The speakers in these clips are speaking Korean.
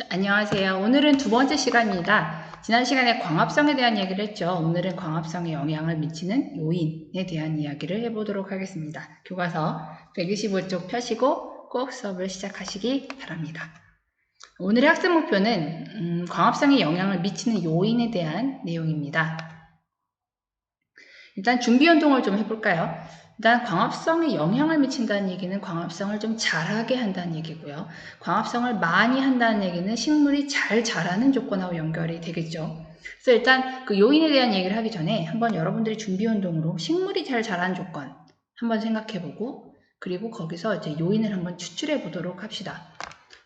안녕하세요. 오늘은 두 번째 시간입니다. 지난 시간에 광합성에 대한 얘기를 했죠. 오늘은 광합성에 영향을 미치는 요인에 대한 이야기를 해보도록 하겠습니다. 교과서 125쪽 펴시고 꼭 수업을 시작하시기 바랍니다. 오늘의 학습 목표는 광합성에 영향을 미치는 요인에 대한 내용입니다. 일단 준비운동을 좀 해볼까요? 일단 광합성에 영향을 미친다는 얘기는 광합성을 좀 잘하게 한다는 얘기고요. 광합성을 많이 한다는 얘기는 식물이 잘 자라는 조건하고 연결이 되겠죠. 그래서 일단 그 요인에 대한 얘기를 하기 전에 한번 여러분들이 준비운동으로 식물이 잘 자라는 조건 한번 생각해보고 그리고 거기서 이제 요인을 한번 추출해 보도록 합시다.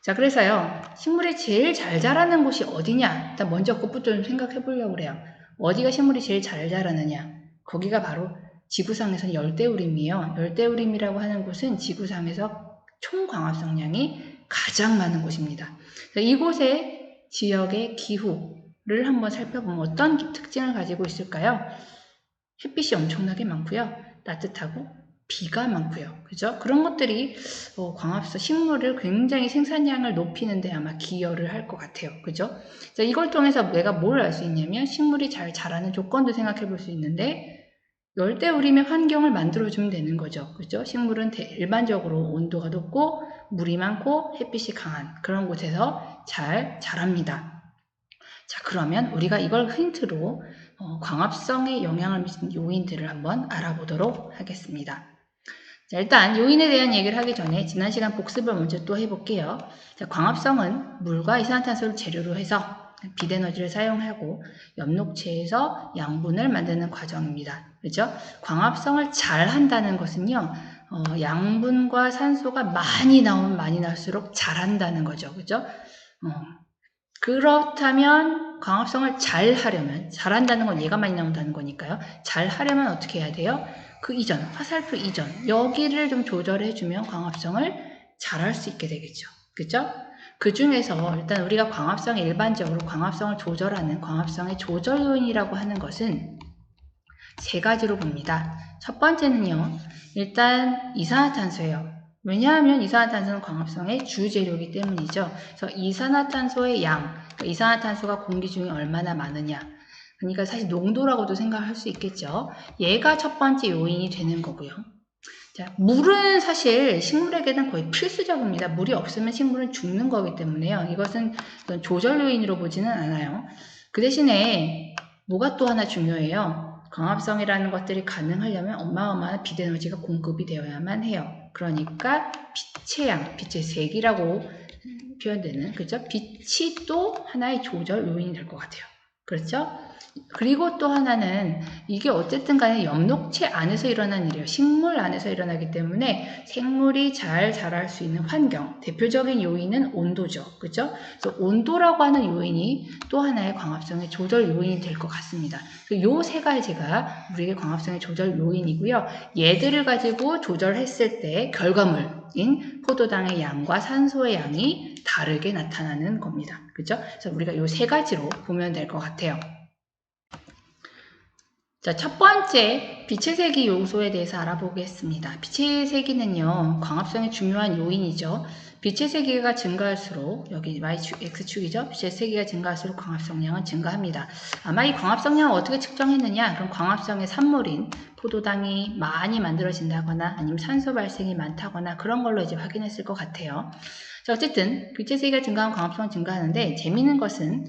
자, 그래서요. 식물이 제일 잘 자라는 곳이 어디냐? 일단 먼저 그것부터 좀 생각해 보려고 그래요. 어디가 식물이 제일 잘 자라느냐? 거기가 바로 지구상에서는 열대우림이에요. 열대우림이라고 하는 곳은 지구상에서 총 광합성량이 가장 많은 곳입니다. 이곳의 지역의 기후를 한번 살펴보면 어떤 특징을 가지고 있을까요? 햇빛이 엄청나게 많고요. 따뜻하고 비가 많고요. 그죠? 그런 것들이 광합성 식물을 굉장히 생산량을 높이는 데 아마 기여를 할 것 같아요. 그죠? 자, 이걸 통해서 내가 뭘 알 수 있냐면 식물이 잘 자라는 조건도 생각해 볼 수 있는데 열대우림의 환경을 만들어주면 되는 거죠. 그죠? 식물은 일반적으로 온도가 높고 물이 많고 햇빛이 강한 그런 곳에서 잘 자랍니다. 자, 그러면 우리가 이걸 힌트로 광합성에 영향을 미치는 요인들을 한번 알아보도록 하겠습니다. 자, 일단 요인에 대한 얘기를 하기 전에 지난 시간 복습을 먼저 또 해볼게요. 자, 광합성은 물과 이산화탄소를 재료로 해서 빛에너지를 사용하고 엽록체에서 양분을 만드는 과정입니다. 그렇죠? 광합성을 잘 한다는 것은요. 양분과 산소가 많이 나오면 많이 나올수록 잘한다는 거죠. 그죠? 그렇다면 광합성을 잘 하려면 잘한다는 건 얘가 많이 나온다는 거니까요. 잘 하려면 어떻게 해야 돼요? 그 이전, 화살표 이전 여기를 좀 조절해 주면 광합성을 잘할 수 있게 되겠죠. 그죠? 그 중에서 일단 우리가 광합성에 일반적으로 광합성을 조절하는 광합성의 조절 요인이라고 하는 것은 세 가지로 봅니다. 첫 번째는요. 일단 이산화탄소예요. 왜냐하면 이산화탄소는 광합성의 주재료이기 때문이죠. 그래서 이산화탄소의 양, 그러니까 이산화탄소가 공기 중에 얼마나 많으냐. 그러니까 사실 농도라고도 생각할 수 있겠죠. 얘가 첫 번째 요인이 되는 거고요. 자, 물은 사실 식물에게는 거의 필수적입니다. 물이 없으면 식물은 죽는 거기 때문에요. 이것은 조절 요인으로 보지는 않아요. 그 대신에 뭐가 또 하나 중요해요. 광합성이라는 것들이 가능하려면 어마어마한 빛에너지가 공급이 되어야만 해요. 그러니까 빛의 양, 빛의 색이라고 표현되는, 그죠? 빛이 또 하나의 조절 요인이 될 것 같아요. 그렇죠? 그리고 또 하나는 이게 어쨌든 간에 엽록체 안에서 일어난 일이에요. 식물 안에서 일어나기 때문에 생물이 잘 자랄 수 있는 환경, 대표적인 요인은 온도죠. 그죠? 그래서 온도라고 하는 요인이 또 하나의 광합성의 조절 요인이 될 것 같습니다. 요 세 가지가 우리의 광합성의 조절 요인이고요. 얘들을 가지고 조절했을 때 결과물인 포도당의 양과 산소의 양이 다르게 나타나는 겁니다. 그죠? 그래서 우리가 요 세 가지로 보면 될 것 같아요. 자, 첫 번째 빛의 세기 요소에 대해서 알아보겠습니다. 빛의 세기는요, 광합성의 중요한 요인이죠. 빛의 세기가 증가할수록, 여기 Y축, X축이죠. 빛의 세기가 증가할수록 광합성량은 증가합니다. 아마 이 광합성량을 어떻게 측정했느냐? 그럼 광합성의 산물인 포도당이 많이 만들어진다거나 아니면 산소 발생이 많다거나 그런 걸로 이제 확인했을 것 같아요. 자, 어쨌든 빛의 세기가 증가하면 광합성은 증가하는데 재미있는 것은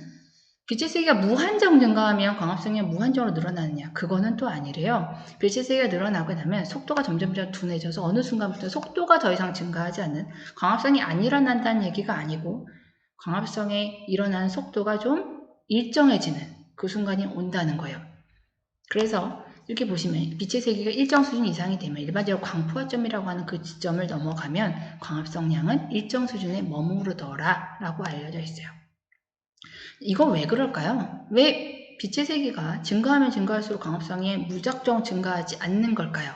빛의 세기가 무한정 증가하면 광합성이 무한정으로 늘어나느냐? 그거는 또 아니래요. 빛의 세기가 늘어나고 나면 속도가 점점 둔해져서 어느 순간부터 속도가 더 이상 증가하지 않는 광합성이 안 일어난다는 얘기가 아니고 광합성에 일어나는 속도가 좀 일정해지는 그 순간이 온다는 거예요. 그래서 이렇게 보시면 빛의 세기가 일정 수준 이상이 되면 일반적으로 광포화점이라고 하는 그 지점을 넘어가면 광합성량은 일정 수준에 머무르더라 라고 알려져 있어요. 이거 왜 그럴까요? 왜 빛의 세기가 증가하면 증가할수록 광합성이 무작정 증가하지 않는 걸까요?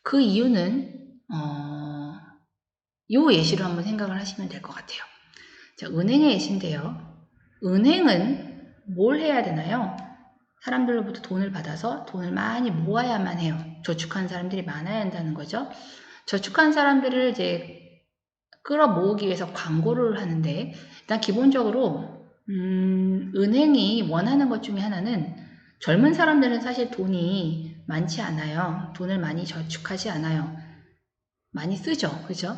그 이유는 요 예시로 한번 생각을 하시면 될 것 같아요. 자, 은행의 예시인데요. 은행은 뭘 해야 되나요? 사람들로부터 돈을 받아서 돈을 많이 모아야만 해요. 저축한 사람들이 많아야 한다는 거죠. 저축한 사람들을 이제 끌어모으기 위해서 광고를 하는데, 일단 기본적으로 은행이 원하는 것 중에 하나는, 젊은 사람들은 사실 돈이 많지 않아요. 돈을 많이 저축하지 않아요. 많이 쓰죠. 그죠?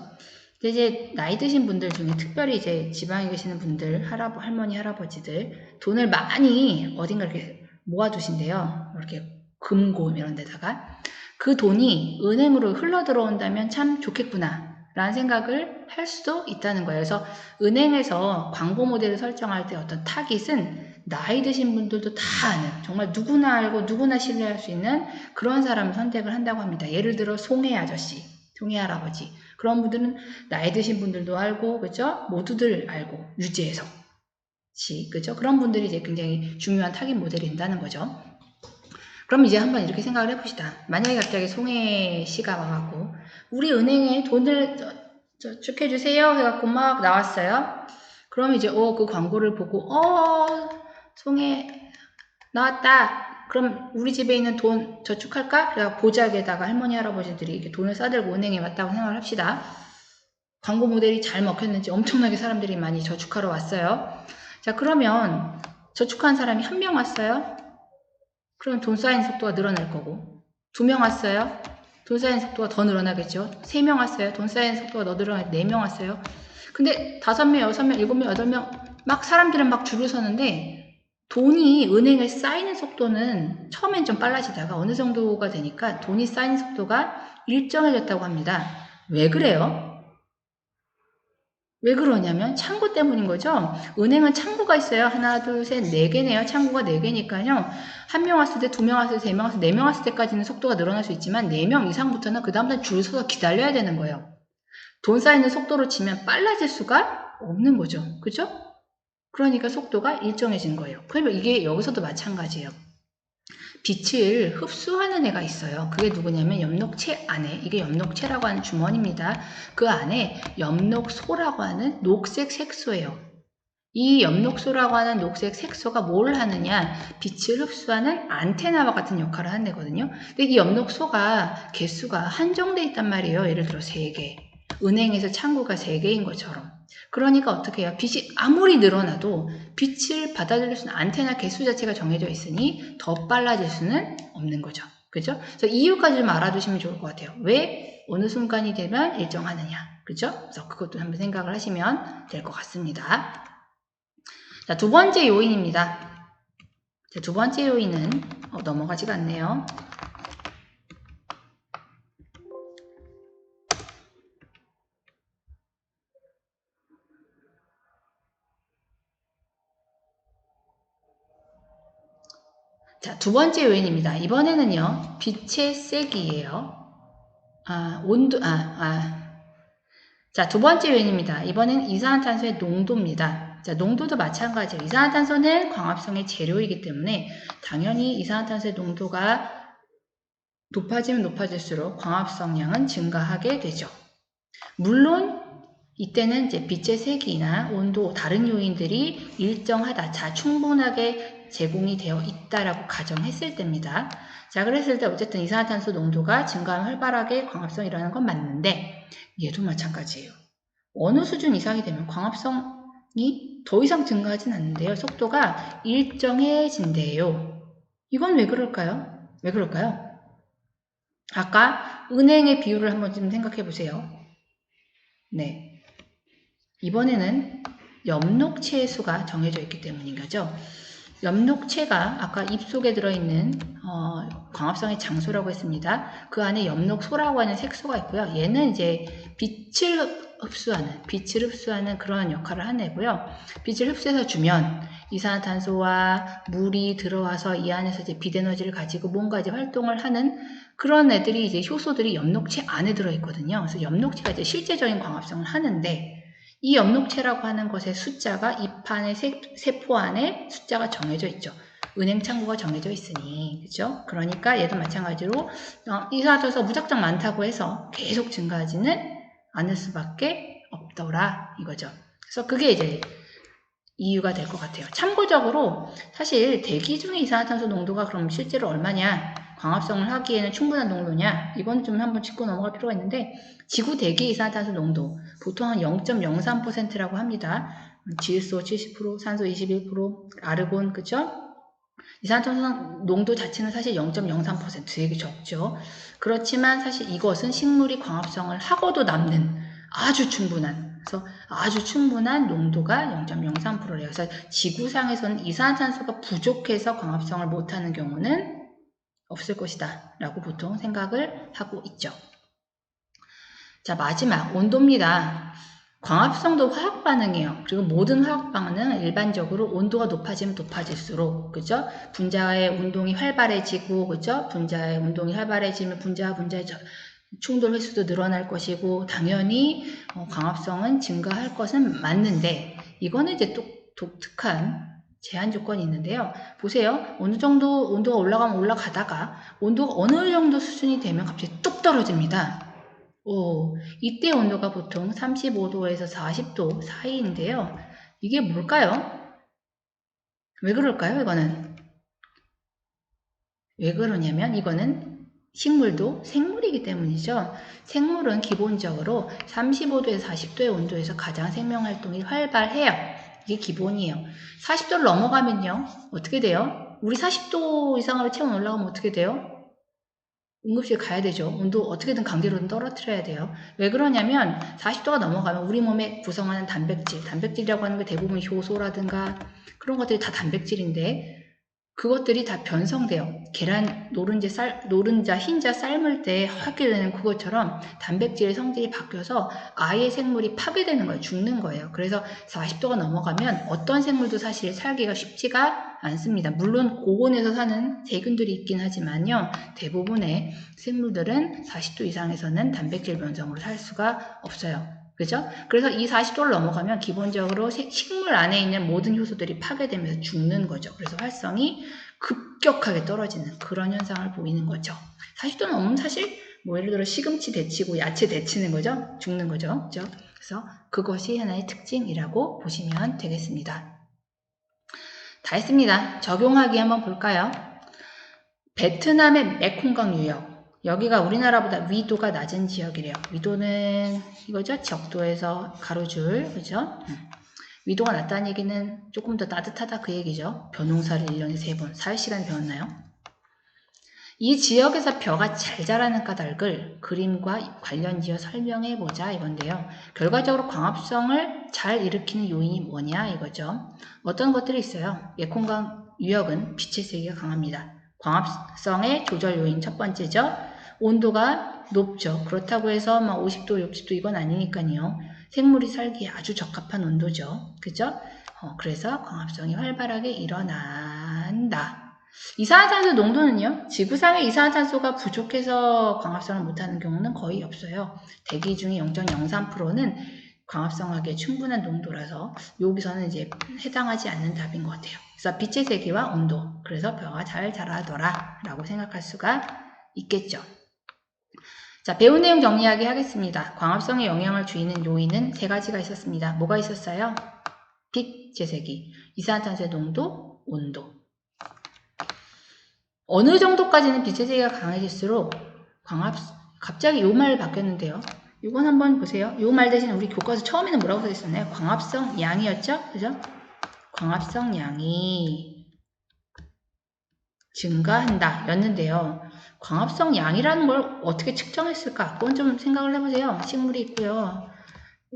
근데 이제 나이 드신 분들 중에 특별히 이제 지방에 계시는 분들, 할머니, 할아버지들, 돈을 많이 어딘가 이렇게 모아두신대요. 이렇게 금고 이런 데다가. 그 돈이 은행으로 흘러 들어온다면 참 좋겠구나 라는 생각을 할 수도 있다는 거예요. 그래서 은행에서 광고 모델을 설정할 때 어떤 타깃은 나이 드신 분들도 다 아는, 정말 누구나 알고 누구나 신뢰할 수 있는 그런 사람을 선택을 한다고 합니다. 예를 들어 송혜 아저씨, 송혜 할아버지, 그런 분들은 나이 드신 분들도 알고, 그죠? 모두들 알고, 유재석 씨, 그죠? 그런 분들이 이제 굉장히 중요한 타깃 모델이 된다는 거죠. 그럼 이제 한번 이렇게 생각을 해봅시다. 만약에 갑자기 송혜 씨가 와갖고, 우리 은행에 돈을 저축해주세요 해갖고 막 나왔어요. 그럼 이제, 그 광고를 보고, 송혜 나왔다. 그럼 우리 집에 있는 돈 저축할까? 그래서 보자기에다가 할머니, 할아버지들이 이렇게 돈을 싸들고 은행에 왔다고 생각을 합시다. 광고 모델이 잘 먹혔는지 엄청나게 사람들이 많이 저축하러 왔어요. 자, 그러면 저축한 사람이 한 명 왔어요. 그럼 돈 쌓이는 속도가 늘어날 거고, 2명 왔어요. 돈 쌓이는 속도가 더 늘어나겠죠. 3명 왔어요. 돈 쌓이는 속도가 더 늘어나게 4명 왔어요. 근데 5명, 6명, 7명, 8명 막 사람들은 막 줄을 서는데 돈이 은행에 쌓이는 속도는 처음엔 좀 빨라지다가 어느 정도가 되니까 돈이 쌓이는 속도가 일정해졌다고 합니다. 왜 그래요? 왜 그러냐면 창구 때문인 거죠. 은행은 창구가 있어요. 하나, 둘, 셋, 4개네요. 창구가 4개니까요. 1명 왔을 때, 2명 왔을 때, 3명 왔을 때, 4명 왔을 때까지는 속도가 늘어날 수 있지만 4명 이상부터는 그 다음부터 줄 서서 기다려야 되는 거예요. 돈 쌓이는 속도로 치면 빨라질 수가 없는 거죠. 그죠? 그러니까 속도가 일정해진 거예요. 그러면 이게 여기서도 마찬가지예요. 빛을 흡수하는 애가 있어요. 그게 누구냐면 엽록체 안에, 이게 엽록체라고 하는 주머니입니다. 그 안에 엽록소라고 하는 녹색 색소예요. 이 엽록소라고 하는 녹색 색소가 뭘 하느냐, 빛을 흡수하는 안테나와 같은 역할을 하는 애거든요. 근데 이 엽록소가 개수가 한정돼 있단 말이에요. 예를 들어 3개. 은행에서 창구가 3개인 것처럼. 그러니까 어떻게 해요? 빛이 아무리 늘어나도 빛을 받아들일 수 있는 안테나 개수 자체가 정해져 있으니 더 빨라질 수는 없는 거죠. 그죠? 그래서 이유까지 좀 알아두시면 좋을 것 같아요. 왜 어느 순간이 되면 일정하느냐. 그죠? 그래서 그것도 한번 생각을 하시면 될 것 같습니다. 자, 2번째 요인입니다. 자, 2번째 요인은 넘어가지가 않네요. 자, 2번째 요인입니다. 이번에는요, 빛의 세기예요. 자, 2번째 요인입니다. 이번엔 이산화탄소의 농도입니다. 자, 농도도 마찬가지예요. 이산화탄소는 광합성의 재료이기 때문에 당연히 이산화탄소의 농도가 높아지면 높아질수록 광합성량은 증가하게 되죠. 물론 이때는 이제 빛의 세기나 온도, 다른 요인들이 일정하다, 자, 충분하게 제공이 되어 있다라고 가정했을 때입니다. 자, 그랬을 때 어쨌든 이산화탄소 농도가 증가하면 활발하게 광합성이 일어나는 건 맞는데 얘도 마찬가지예요. 어느 수준 이상이 되면 광합성이 더 이상 증가하진 않는데요. 속도가 일정해진대요. 이건 왜 그럴까요? 왜 그럴까요? 아까 은행의 비율을 한번 좀 생각해 보세요. 네. 이번에는 엽록체의 수가 정해져 있기 때문인 거죠. 엽록체가 아까 입속에 들어있는 광합성의 장소라고 했습니다. 그 안에 엽록소라고 하는 색소가 있고요. 얘는 이제 빛을 흡수하는 그런 역할을 하는 애고요. 빛을 흡수해서 주면 이산화탄소와 물이 들어와서 이 안에서 이제 빛 에너지를 가지고 뭔가 이제 활동을 하는 그런 애들이 이제 효소들이 엽록체 안에 들어있거든요. 그래서 엽록체가 이제 실제적인 광합성을 하는데 이 엽록체라고 하는 것의 숫자가 입안의 세포 안에 숫자가 정해져 있죠. 은행 창구가 정해져 있으니, 그죠? 그러니까 얘도 마찬가지로 이산화탄소가 무작정 많다고 해서 계속 증가하지는 않을 수밖에 없더라 이거죠. 그래서 그게 이제 이유가 될 것 같아요. 참고적으로 사실 대기 중의 이산화탄소 농도가 그럼 실제로 얼마냐? 광합성을 하기에는 충분한 농도냐? 이건 좀 한번 짚고 넘어갈 필요가 있는데 지구 대기 이산화탄소 농도 보통 한 0.03%라고 합니다. 질소 70%, 산소 21%, 아르곤 그죠? 이산화탄소 농도 자체는 사실 0.03% 되게 적죠. 그렇지만 사실 이것은 식물이 광합성을 하고도 남는 아주 충분한 농도가 0.03%래요. 그래서 지구상에서는 이산화탄소가 부족해서 광합성을 못하는 경우는 없을 것이다 라고 보통 생각을 하고 있죠. 자, 마지막 온도입니다. 광합성도 화학 반응이에요. 그리고 모든 화학 반응은 일반적으로 온도가 높아지면 높아질수록, 그죠? 분자의 운동이 활발해지고, 그죠? 분자의 운동이 활발해지면 분자와 분자의 충돌 횟수도 늘어날 것이고, 당연히 광합성은 증가할 것은 맞는데, 이거는 이제 또 독특한 제한 조건이 있는데요. 보세요. 어느 정도 온도가 올라가면 올라가다가 온도가 어느 정도 수준이 되면 갑자기 뚝 떨어집니다. 이때 온도가 보통 35도에서 40도 사이인데요. 이게 뭘까요? 왜 그럴까요? 이거는 왜 그러냐면 이거는 식물도 생물이기 때문이죠. 생물은 기본적으로 35도에서 40도의 온도에서 가장 생명활동이 활발해요. 이게 기본이에요. 40도를 넘어가면요. 어떻게 돼요? 우리 40도 이상으로 체온 올라가면 어떻게 돼요? 응급실 가야 되죠. 온도 어떻게든 강제로는 떨어뜨려야 돼요. 왜 그러냐면 40도가 넘어가면 우리 몸에 구성하는 단백질이라고 하는 게 대부분 효소라든가 그런 것들이 다 단백질인데 그것들이 다 변성돼요. 계란, 노른자, 흰자 삶을 때 하게 되는 그것처럼 단백질의 성질이 바뀌어서 아예 생물이 파괴되는 거예요. 죽는 거예요. 그래서 40도가 넘어가면 어떤 생물도 사실 살기가 쉽지가 않습니다. 물론 고온에서 사는 세균들이 있긴 하지만요. 대부분의 생물들은 40도 이상에서는 단백질 변성으로 살 수가 없어요. 그죠? 그래서 이 40도를 넘어가면 기본적으로 식물 안에 있는 모든 효소들이 파괴되면서 죽는 거죠. 그래서 활성이 급격하게 떨어지는 그런 현상을 보이는 거죠. 40도 넘으면 사실 뭐 예를 들어 시금치 데치고 야채 데치는 거죠. 죽는 거죠. 그죠? 그래서 그것이 하나의 특징이라고 보시면 되겠습니다. 다 했습니다. 적용하기 한번 볼까요? 베트남의 메콩강 유역. 여기가 우리나라보다 위도가 낮은 지역이래요. 위도는 이거죠? 적도에서 가로줄, 그죠? 위도가 낮다는 얘기는 조금 더 따뜻하다 그 얘기죠. 벼농사를 1년에 3번, 4시간 배웠나요? 이 지역에서 벼가 잘 자라는 까닭을 그림과 관련지어 설명해보자 이건데요. 결과적으로 광합성을 잘 일으키는 요인이 뭐냐 이거죠. 어떤 것들이 있어요. 메콩강 유역은 빛의 세기가 강합니다. 광합성의 조절 요인 첫 번째죠. 온도가 높죠. 그렇다고 해서 막 50도, 60도 이건 아니니까요. 생물이 살기에 아주 적합한 온도죠. 그죠? 그래서 광합성이 활발하게 일어난다. 이산화탄소 농도는요. 지구상의 이산화탄소가 부족해서 광합성을 못하는 경우는 거의 없어요. 대기 중에 0.03%는 광합성하기에 충분한 농도라서 여기서는 이제 해당하지 않는 답인 것 같아요. 그래서 빛의 세기와 온도, 그래서 벼가 잘 자라더라 라고 생각할 수가 있겠죠. 자, 배운 내용 정리하기 하겠습니다. 광합성에 영향을 주는 요인은 3가지가 있었습니다. 뭐가 있었어요? 빛, 재세기, 이산화탄소의 농도, 온도. 어느 정도까지는 빛의 세기가 강해질수록 갑자기 요 말 바뀌었는데요. 이건 한번 보세요. 요 말 대신 우리 교과서 처음에는 뭐라고 써있었나요? 광합성 양이었죠? 그죠? 광합성 양이 증가한다 였는데요. 광합성 양이라는 걸 어떻게 측정했을까? 그건 좀 생각을 해보세요. 식물이 있고요.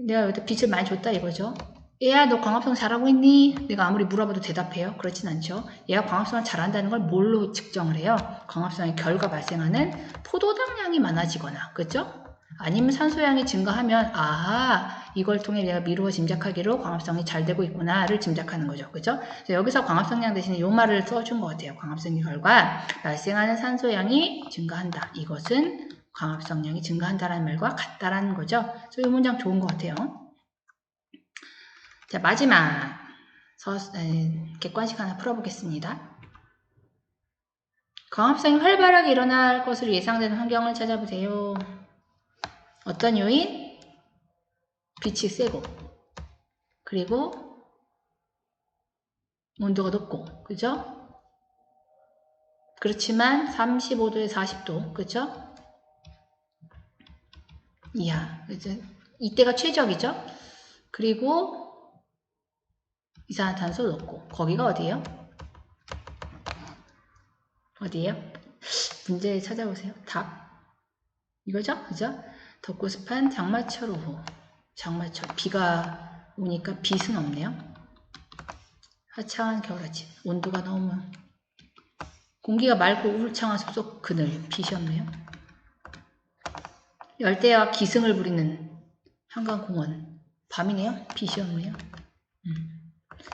내가 여기다 빛을 많이 줬다 이거죠. 얘야 너 광합성 잘하고 있니? 내가 아무리 물어봐도 대답해요. 그렇진 않죠. 얘가 광합성을 잘한다는 걸 뭘로 측정을 해요? 광합성의 결과 발생하는 포도당량이 많아지거나 그렇죠? 아니면 산소량이 증가하면 아하 이걸 통해 내가 미루어 짐작하기로 광합성이 잘 되고 있구나를 짐작하는 거죠. 그죠? 여기서 광합성량 대신에 요 말을 써준 것 같아요. 광합성의 결과 발생하는 산소량이 증가한다. 이것은 광합성량이 증가한다라는 말과 같다라는 거죠. 그래서 이 문장 좋은 것 같아요. 자, 마지막 객관식 하나 풀어보겠습니다. 광합성이 활발하게 일어날 것으로 예상되는 환경을 찾아보세요. 어떤 요인? 빛이 세고 그리고 온도가 높고 그죠? 그렇지만 35도에 40도, 그죠? 이하. 이때가 최적이죠? 그리고 이산화탄소 넣고, 거기가 어디예요? 어디예요? 문제 찾아보세요. 답. 이거죠? 그죠? 덥고 습한 장마철 오후. 장마철. 비가 오니까 빛은 없네요. 화창한 겨울 아침. 온도가 너무 공기가 맑고 울창한 숲속 그늘. 빛이 없네요. 열대야가 기승을 부리는 한강공원. 밤이네요. 빛이 없네요.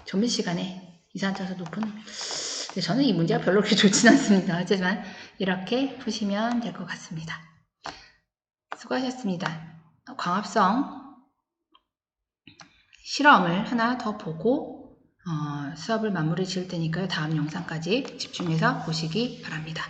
점심시간에 이산화탄소 높은. 저는 이 문제가 별로 그렇게 좋진 않습니다. 하지만 이렇게 푸시면 될 것 같습니다. 수고하셨습니다. 광합성 실험을 하나 더 보고 수업을 마무리 지을 테니까요. 다음 영상까지 집중해서 보시기 바랍니다.